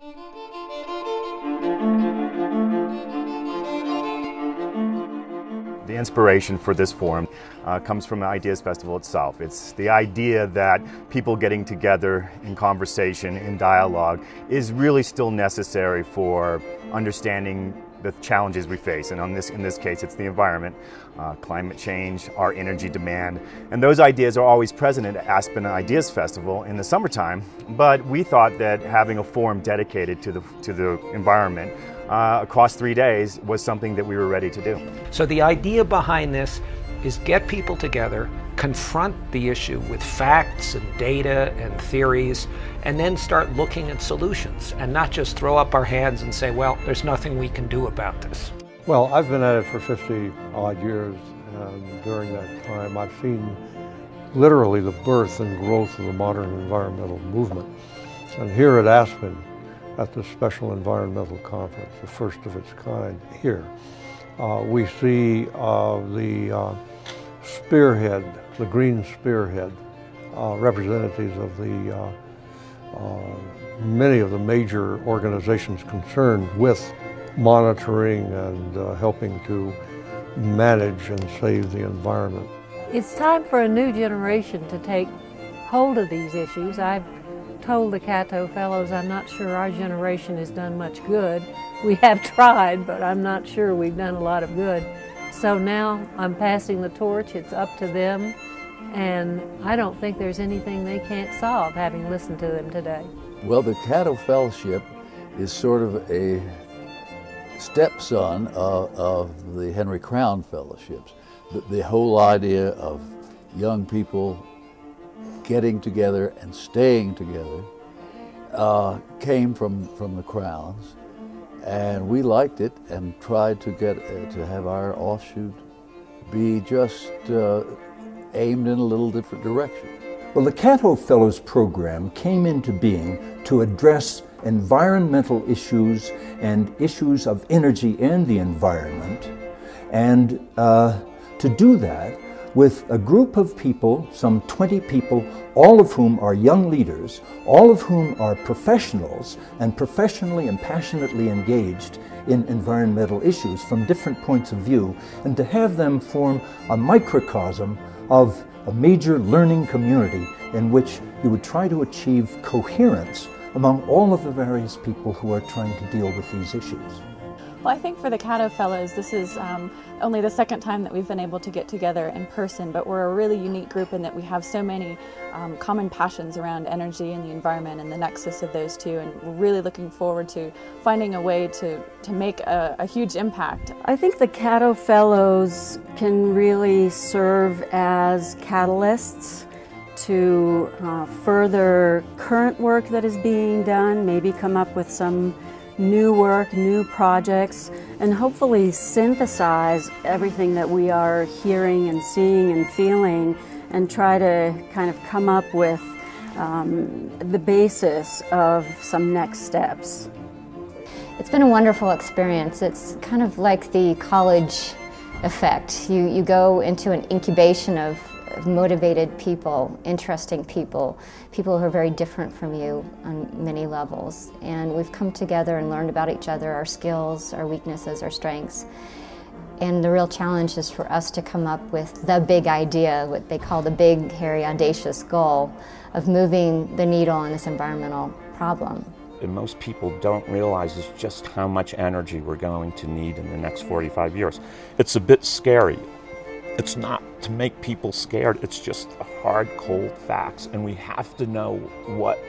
The inspiration for this forum comes from the Ideas Festival itself. It's the idea that people getting together in conversation, in dialogue, is really still necessary for understanding the challenges we face. And in this case, it's the environment, climate change, our energy demand. And those ideas are always present at Aspen Ideas Festival in the summertime. But we thought that having a forum dedicated to the environment across 3 days was something that we were ready to do. So the idea behind this is get people together, confront the issue with facts and data and theories, and then start looking at solutions and not just throw up our hands and say, well, there's nothing we can do about this. Well, I've been at it for 50-odd years, and during that time I've seen literally the birth and growth of the modern environmental movement. And here at Aspen, at the Special Environmental Conference, the first of its kind here, we see the spearhead, the green spearhead, representatives of the many of the major organizations concerned with monitoring and helping to manage and save the environment. It's time for a new generation to take hold of these issues. I've told the Cato Fellows I'm not sure our generation has done much good. We have tried, but I'm not sure we've done a lot of good. So now I'm passing the torch. It's up to them, and I don't think there's anything they can't solve, having listened to them today. Well, the Cato Fellowship is sort of a stepson of the Henry Crown Fellowships. The whole idea of young people getting together and staying together came from the Crowns, and we liked it and tried to get to have our offshoot be just aimed in a little different direction. Well, the Cato Fellows Program came into being to address environmental issues and issues of energy and the environment, and to do that with a group of people, some 20 people, all of whom are young leaders, all of whom are professionals and professionally and passionately engaged in environmental issues from different points of view, and to have them form a microcosm of a major learning community in which you would try to achieve coherence among all of the various people who are trying to deal with these issues. Well, I think for the Cato Fellows, this is only the second time that we've been able to get together in person, but we're a really unique group in that we have so many common passions around energy and the environment and the nexus of those two, and we're really looking forward to finding a way to make a huge impact. I think the Cato Fellows can really serve as catalysts to further current work that is being done, maybe come up with some new work, new projects, and hopefully synthesize everything that we are hearing and seeing and feeling, and try to kind of come up with the basis of some next steps. It's been a wonderful experience. It's kind of like the college effect. You go into an incubation of motivated people, interesting people, people who are very different from you on many levels. And we've come together and learned about each other, our skills, our weaknesses, our strengths. And the real challenge is for us to come up with the big idea, what they call the big, hairy, audacious goal of moving the needle on this environmental problem. And most people don't realize is just how much energy we're going to need in the next 45 years. It's a bit scary. It's not to make people scared, it's just hard, cold facts, and we have to know what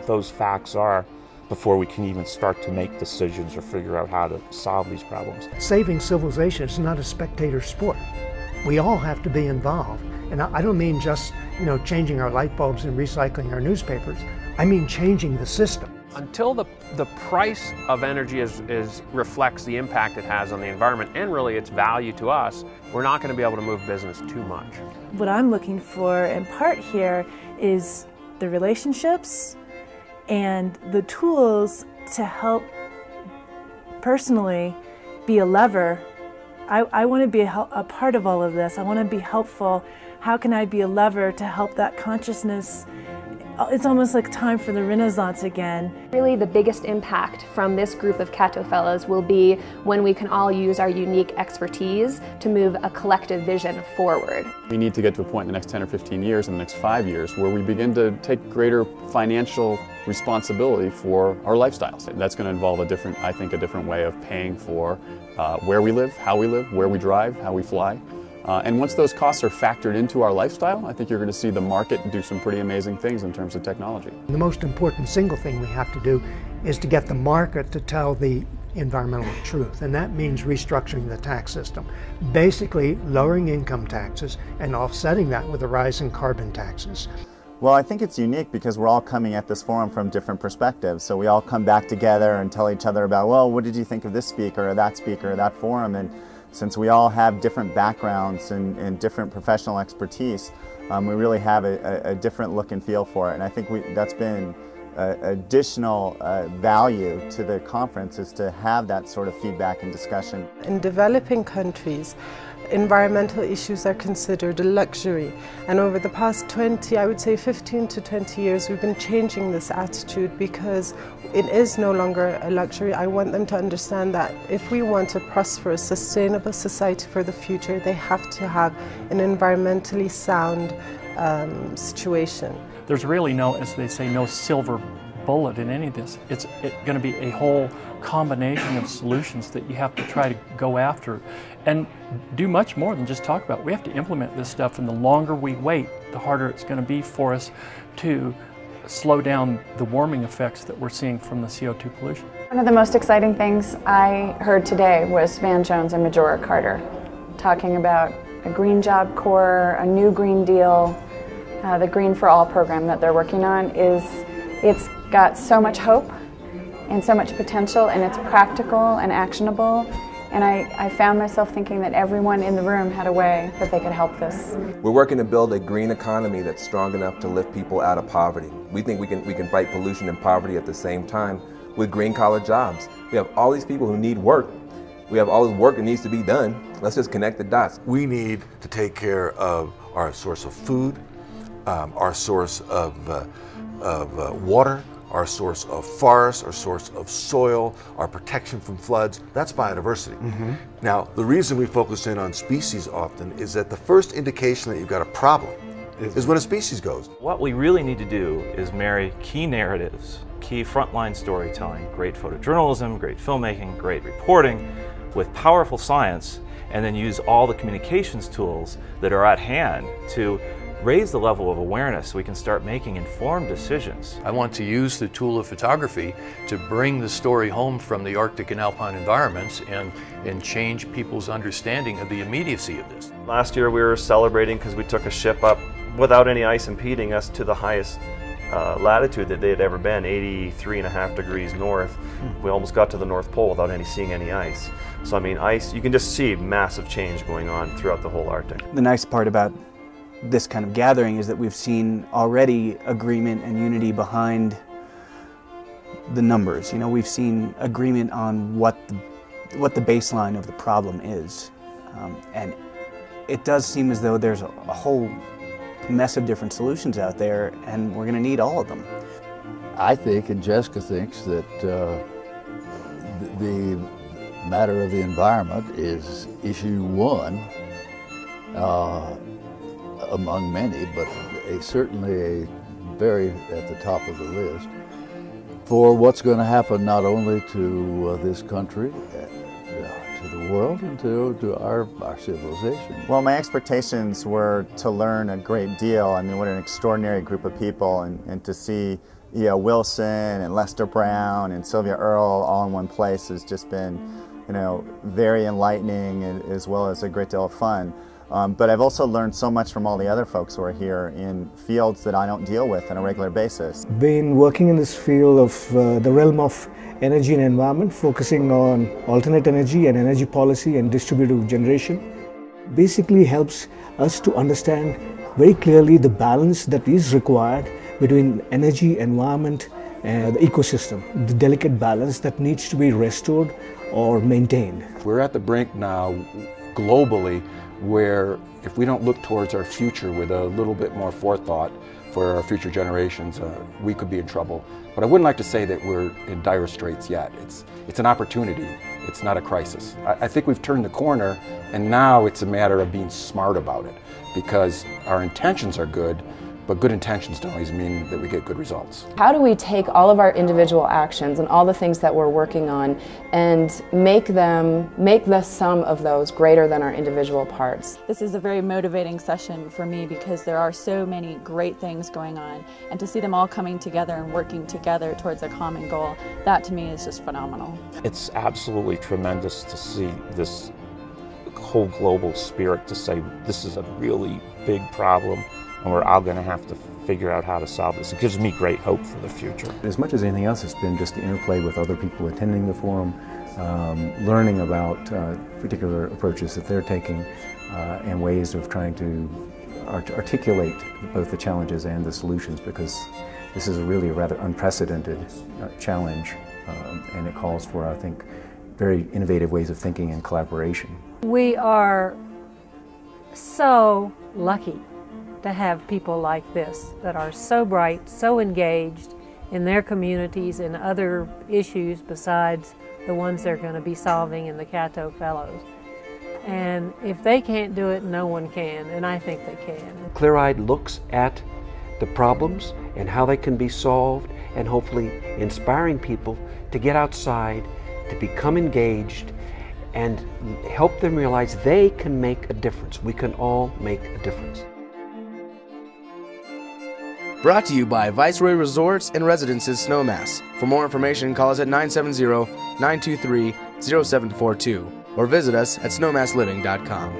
those facts are before we can even start to make decisions or figure out how to solve these problems. Saving civilization is not a spectator sport. We all have to be involved, and I don't mean just, changing our light bulbs and recycling our newspapers. I mean changing the system. Until the price of energy reflects the impact it has on the environment and really its value to us, we're not going to be able to move business too much. What I'm looking for in part here is the relationships and the tools to help personally be a lever. I want to be a part of all of this. I want to be helpful. How can I be a lever to help that consciousness it's almost like time for the Renaissance again. Really the biggest impact from this group of Cato Fellows will be when we can all use our unique expertise to move a collective vision forward. We need to get to a point in the next 10 or 15 years, in the next 5 years, where we begin to take greater financial responsibility for our lifestyles. That's going to involve I think a different way of paying for where we live, how we live, where we drive, how we fly. And once those costs are factored into our lifestyle, I think you're going to see the market do some pretty amazing things in terms of technology. The most important single thing we have to do is to get the market to tell the environmental truth, and that means restructuring the tax system. Basically lowering income taxes and offsetting that with a rise in carbon taxes. Well, I think it's unique because we're all coming at this forum from different perspectives. So we all come back together and tell each other about, well, what did you think of this speaker or that forum? And since we all have different backgrounds and different professional expertise, we really have a different look and feel for it. And I think that's been additional value to the conference, is to have that sort of feedback and discussion. In developing countries, environmental issues are considered a luxury, and over the past 15 to 20 years we've been changing this attitude, because it is no longer a luxury. I want them to understand that if we want a prosperous, sustainable society for the future, they have to have an environmentally sound situation. There's really no, as they say, no silver bullet in any of this. It's going to be a whole combination of solutions that you have to try to go after and do much more than just talk about. We have to implement this stuff, and the longer we wait, the harder it's going to be for us to slow down the warming effects that we're seeing from the CO2 pollution. One of the most exciting things I heard today was Van Jones and Majora Carter talking about a Green Job Corps, a new Green Deal. The Green for All program that they're working on it's got so much hope and so much potential, and it's practical and actionable. And I found myself thinking that everyone in the room had a way that they could help this. We're working to build a green economy that's strong enough to lift people out of poverty. We think we can fight pollution and poverty at the same time with green collar jobs. We have all these people who need work. We have all this work that needs to be done. Let's just connect the dots. We need to take care of our source of food, our source of water, our source of forests, our source of soil, our protection from floods. That's biodiversity. Now, the reason we focus in on species often is that the first indication that you've got a problem is when a species goes. What we really need to do is marry key narratives, key frontline storytelling, great photojournalism, great filmmaking, great reporting, with powerful science, and then use all the communications tools that are at hand to raise the level of awareness so we can start making informed decisions. I want to use the tool of photography to bring the story home from the Arctic and alpine environments and change people's understanding of the immediacy of this. Last year we were celebrating because we took a ship up without any ice impeding us to the highest latitude that they had ever been, 83.5 degrees north. We almost got to the North Pole without seeing any ice. So I mean, ice, you can just see massive change going on throughout the whole Arctic. The nice part about this kind of gathering is that we've seen already agreement and unity behind the numbers. You know, we've seen agreement on what the baseline of the problem is, and it does seem as though there's a whole mess of different solutions out there, and we're going to need all of them. I think, and Jessica thinks, that the matter of the environment is issue one among many, but certainly very at the top of the list for what's going to happen not only to this country, to the world, and to our civilization. Well, my expectations were to learn a great deal. I mean, what an extraordinary group of people, and to see Wilson and Lester Brown and Sylvia Earle all in one place has just been, very enlightening, as well as a great deal of fun. But I've also learned so much from all the other folks who are here in fields that I don't deal with on a regular basis. Been working in this field of the realm of energy and environment, focusing on alternate energy and energy policy and distributed generation. Basically helps us to understand very clearly the balance that is required between energy, environment, and the ecosystem, the delicate balance that needs to be restored or maintained. We're at the brink now globally where if we don't look towards our future with a little bit more forethought, for our future generations, we could be in trouble. But I wouldn't like to say that we're in dire straits yet. It's an opportunity. It's not a crisis. I think we've turned the corner, and now it's a matter of being smart about it, because our intentions are good, but good intentions don't always mean that we get good results. How do we take all of our individual actions and all the things that we're working on and make the sum of those greater than our individual parts? This is a very motivating session for me because there are so many great things going on, and to see them all coming together and working together towards a common goal, that to me is just phenomenal. It's absolutely tremendous to see this whole global spirit to say this is a really big problem and we're all going to have to figure out how to solve this. It gives me great hope for the future. As much as anything else, it's been just the interplay with other people attending the forum, learning about particular approaches that they're taking and ways of trying to articulate both the challenges and the solutions, because this is really a rather unprecedented challenge and it calls for, I think, very innovative ways of thinking and collaboration. We are so lucky to have people like this that are so bright, so engaged in their communities and other issues besides the ones they're going to be solving in the Cato Fellows. And if they can't do it, no one can, and I think they can. Clear-eyed looks at the problems and how they can be solved, and hopefully inspiring people to get outside, to become engaged, and help them realize they can make a difference. We can all make a difference. Brought to you by Viceroy Resorts and Residences Snowmass. For more information, call us at 970-923-0742 or visit us at snowmassliving.com.